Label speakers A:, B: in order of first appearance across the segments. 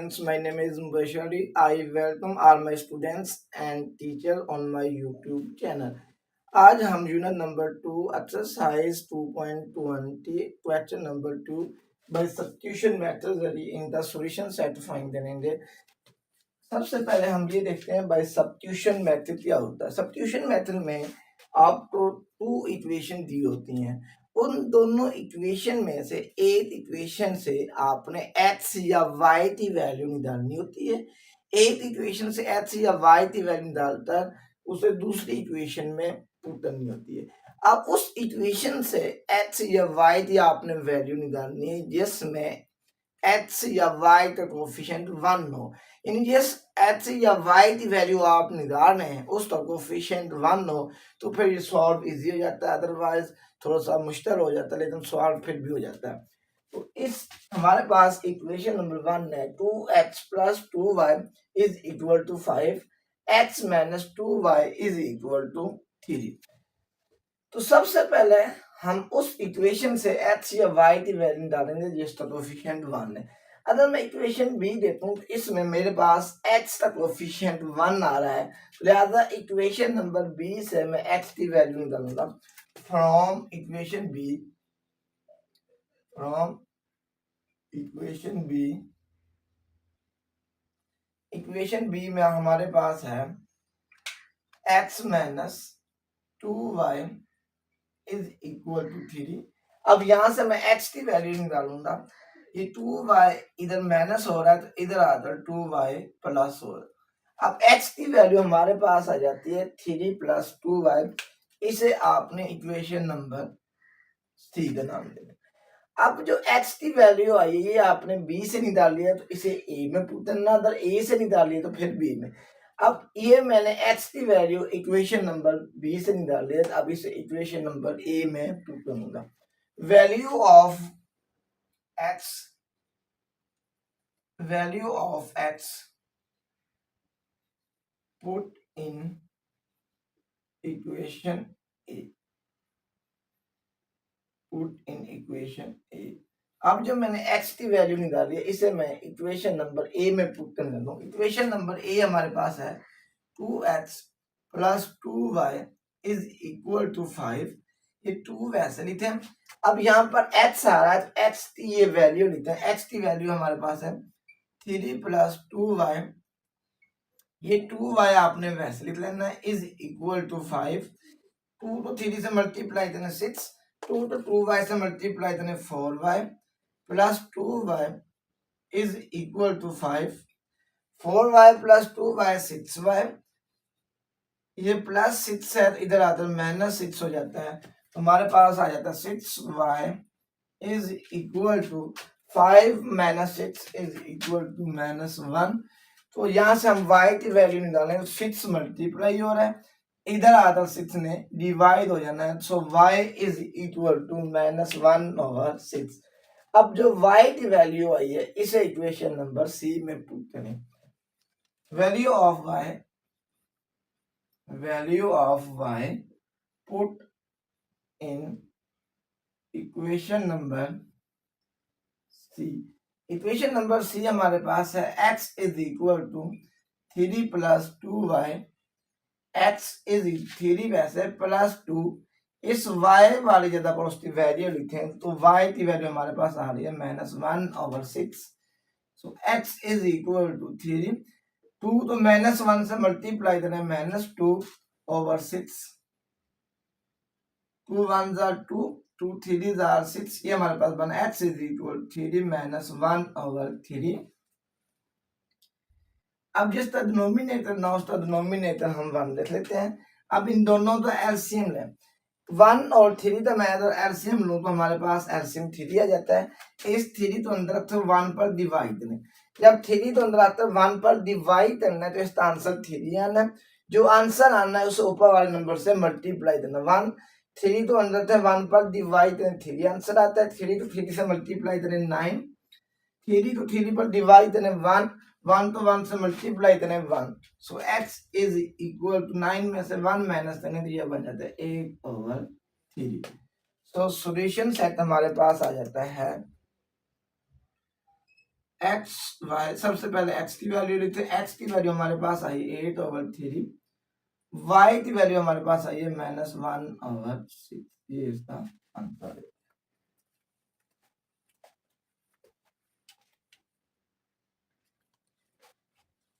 A: students, my name is Mubashari. I welcome all my students and teacher on my YouTube channel. आज हम unit number 2 exercise 2.20 question number 2 by substitution method in the solution set find करेंगे। सबसे पहले हम ये देखते हैं bye substitution method क्या होता है। सब्स्टिट्यूशन मेथड में आपको टू इक्वेशन दी होती हैं, उन दोनों इक्वेशन में से एक इक्वेशन से आपने x या y की वैल्यू निकालनी होती है। एक इक्वेशन से x या y की वैल्यू निकालकर उसे दूसरी इक्वेशन में पुट करनी होती है। अब उस इक्वेशन से x या y की आपने वैल्यू निकालनी है जिसमें x या y का कोफिशिएंट 1 हो, यानी जिस x या y की वैल्यू आप निकाल रहे हैं उसका कोफिशिएंट 1 हो तो फिर ये सॉल्व इजी हो जाता है, अदरवाइज थोड़ा सा मुश्किल हो जाता है, लेकिन सॉल्व फिर भी हो जाता है। तो इस हमारे पास इक्वेशन नंबर 1 है 2x plus 2y is equal to 5, x minus 2y is equal to 3। तो सबसे पहले हम उस इक्वेशन से x या y की वैल्यू निकालेंगे जिसका कोफिशिएंट 1 है। अगर मैं इक्वेशन बी देता हूँ तो इसमें मेरे पास x का कोफिशिएंट 1 आ रहा है, लिहाजा इक्वेशन नंबर बी से मैं x की वैल्यू निकालूंगा। फ्रॉम इक्वेशन बी में हमारे पास है x minus 2y is equal to 3। अब यहां से मैं x की वैल्यू निकालूंगा। ये 2y इधर माइनस हो रहा है तो इधर आकर 2y प्लस हो रहा है। अब x की वैल्यू हमारे पास आ जाती है 3 प्लस 2y। इसे आपने इक्वेशन नंबर सी का नाम देना। अब जो x की वैल्यू आई है ये आपने b से निकाल लिया तो इसे a में पुट करना, अगर a से निकाल लिया तो फिर b में। अब ये मैंने x की वैल्यू इक्वेशन नंबर b से निकाल लिया, अब इसे इक्वेशन नंबर a में पुट करूंगा। Value of x put in equation a। अब जब मैंने x की वैल्यू निकाली है इसे मैं इक्वेशन नंबर a में पुट कर देता हूँ। इक्वेशन नंबर a हमारे पास है 2x plus 2y is equal to 5। ये 2 वैसे लिखते हैं। अब यहाँ पर x आ रहा है तो x की ये वैल्यू लिखते हैं। x की वैल्यू हमारे पास है 3 प्लस 2y, ये 2y आपने वैसे लिख लेना है इज इक्वल टू 5। 2 तो 3 से मल्टीप्लाई करना 6, 2 तो 2y से मल्टीप्लाई करने 4y plus 2y is equal to 5। 4y plus 2y 6y, ये प्लस 6 है तो इधर आकर माइनस 6 हो जाता है, हमारे पास आ जाता है 6y is equal to 5 minus 6 is equal to minus 1। तो यहां से हम y की वैल्यू निकालेंगे, 6 मल्टीप्लाई हो रहा है, इधर आकर 6 ने डिवाइड हो जाना है, so y is equal to minus 1/6। अब जो y की वैल्यू आई है इसे इक्वेशन नंबर सी में पुट करें। Value of y put in equation number C. Equation number C हमारे पास है x is equal to 3 plus 2y, x is 3 वैसे प्लस 2, इस y वाली जगह पर उसकी वैल्यू लिखें तो y की वैल्यू हमारे पास आ रही है -1/6। सो x इज इक्वल टू 3, 2 तो -1 से मल्टीप्लाई करें -2/6, 2 1s are 2, 2 3s are 6, ये हमारे पास बना x इज इक्वल 3 -1/3। अब जिसका डिनोमिनेटर ना उसका डिनोमिनेटर हम 1 लिख लेते हैं। अब इन दोनों का एलसीएम लें, 1 और 3 का मैं अगर एलसीएम लूं तो हमारे पास एलसीएम 3 आ जाता है। इस 3 तो अंदर रखते 1 पर डिवाइड करें, जब 3 तो अंदर आता है 1 पर डिवाइड करना है तो इसका आंसर 3 आना है। जो आंसर आना है उसे ऊपर वाले नंबर से मल्टीप्लाई करना। 1 3 तो अंदर थे 1 पर डिवाइड करें 3 आंसर आता है। 3 तो 3 से मल्टीप्लाई करें 9, 3 तो 3 पर डिवाइड करें 1, 1 तो 1 से मल्टीप्लाई करें 1, सो x इज इक्वल टू 9 में से 1 माइनस करें तो ये बन जाता है 8/3। तो सॉल्यूशन सेट हमारे पास आ जाता है एक्स वाई, सबसे पहले एक्स की वैल्यू लिखते हैं। एक्स की वैल्यू हमारे पास आई 8/3, वाई की वैल्यू हमारे पास आई है -1/6। ये इसका आंसर है।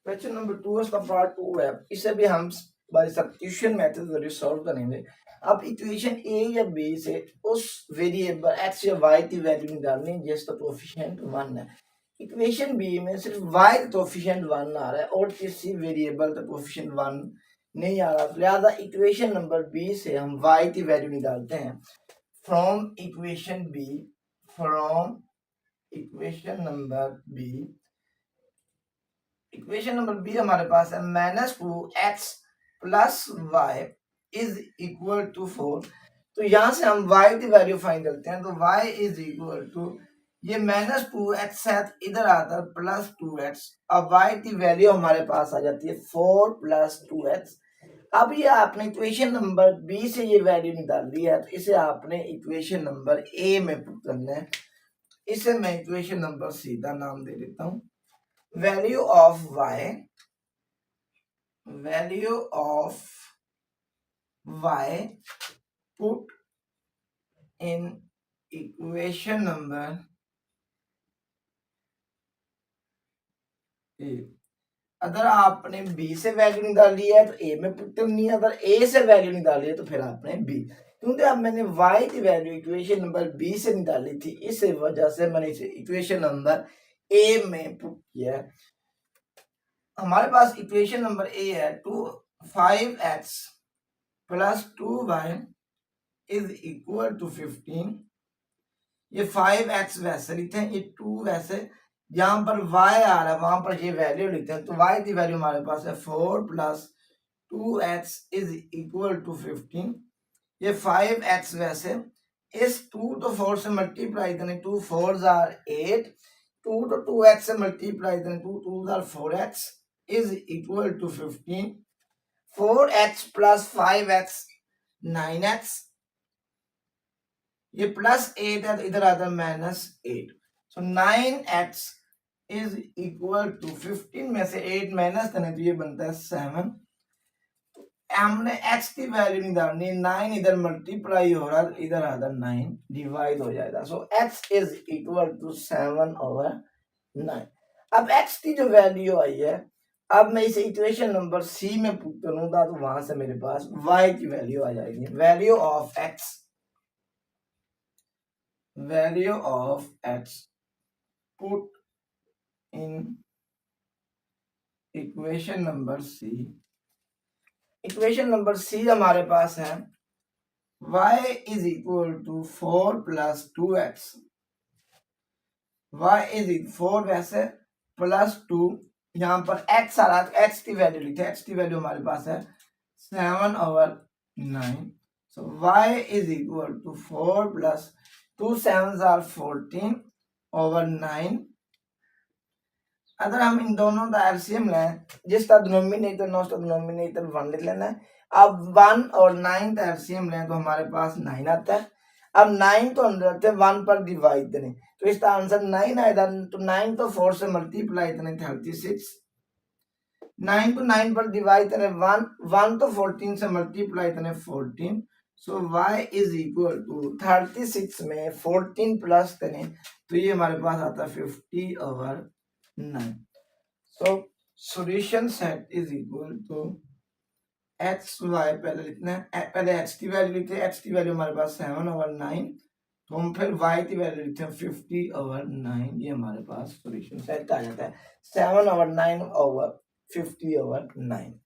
A: क्वेश्चन नंबर 2 इसका पार्ट 2 है, इसे भी हम बाय सब्स्टिट्यूशन मेथड जरिए सॉल्व करेंगे। अब इक्वेशन ए या बी से उस वेरिएबल एक्स या वाई की वैल्यू निकालनी है जिसका कोएफिशिएंट 1 है। इक्वेशन बी में सिर्फ वाई का कोएफिशिएंट 1 आ रहा है और किसी वेरिएबल का कोएफिशिएंट 1 नहीं आ रहा, लिहाजा इक्वेशन नंबर बी से हम वाई की वैल्यू निकालते हैं। From equation B equation number B हमारे पास है -2x plus Y is equal to 4। तो यहां से हम y की वैल्यू फाइंड करते हैं। तो y इज इक्वल टू, ये -2x है इधर आता है +2x। अब y की वैल्यू हमारे पास आ जाती है 4 + 2x। अब ये आपने इक्वेशन नंबर बी से ये वैल्यू निकाल ली है, तो इसे आपने इक्वेशन नंबर ए में पुट करना है। इसे मैं इक्वेशन नंबर सीधा नाम दे देता हूं, value of y put in equation number a। अगर आपने b से वैल्यू निकाली है तो a में पुट करनी है, अगर a से वैल्यू निकाली है तो फिर आपने b। क्योंकि अब मैंने y की वैल्यू इक्वेशन नंबर b से निकाली थी, इस वजह से मैंने इसे इक्वेशन नंबर a में पुट किया है। हमारे पास इक्वेशन नंबर ए है 5x plus 2y is equal to 15। ये 5x वैसे लिखते हैं, ये 2 वैसे, जहां पर y आ रहा है वहां पर ये वैल्यू लिखते हैं। तो y की वैल्यू हमारे पास है 4 + 2x इज इक्वल टू 15। ये 5x वैसे, इस 2 तो 4 से मल्टीप्लाई करें, 2 4s are 8, 2 तो 2x से मल्टीप्लाई करें, 2 2s are 4x is equal to 15। 4x plus 5x 9x, ये +8 है तो इधर आता है -8। सो 9x इज इक्वल टू 15 में से 8 माइनस करें तो ये बनता है 7। हमने x की वैल्यू निकालनी, 9 इधर मल्टीप्लाई हो रहा है, इधर आता 9 डिवाइड हो जाएगा। सो x इज इक्वल टू 7/9। अब x की जो वैल्यू आई है, अब मैं इसे इक्वेशन नंबर सी में पुट करूंगा तो वहां से मेरे पास y की वैल्यू आ जाएगी। Value of x put in equation number C. Equation number C हमारे पास है y is equal to 4 + 2x, y is 4 वैसे प्लस 2, यहाँ पर x आ रहा है, x की वैल्यू लिखते हैं। x की वैल्यू हमारे पास है 7/9। सो y is equal to 4 + 2 7s are 14/9। अगर हम इन दोनों का एलसीएम लें, जिसका डिनोमिनेटर नो उसका डिनोमिनेटर 1 लिख लेना है। अब 1 और 9 का एलसीएम लें तो हमारे पास 9 आता है। अब 9 तो अंदर रखते हैं, 1 पर डिवाइड करें तो इसका आंसर 9 आएगा। तो 9 तो 4 से मल्टीप्लाई करें 36, 9 को 9 पर डिवाइड करें 1 तो 14 से मल्टीप्लाई करें 14। सो y इज इक्वल टू 36 में 14 प्लस करें तो ये हमारे पास आता है 50/9। So solution set is equal to X Y, पहले लिखना है, पहले x की वैल्यू लिखते हैं। x की वैल्यू हमारे पास 7/9, तो हम फिर y की वैल्यू लिखते हैं 50/9। ये हमारे पास सॉल्यूशन सेट आ जाता है 7/9/50/9।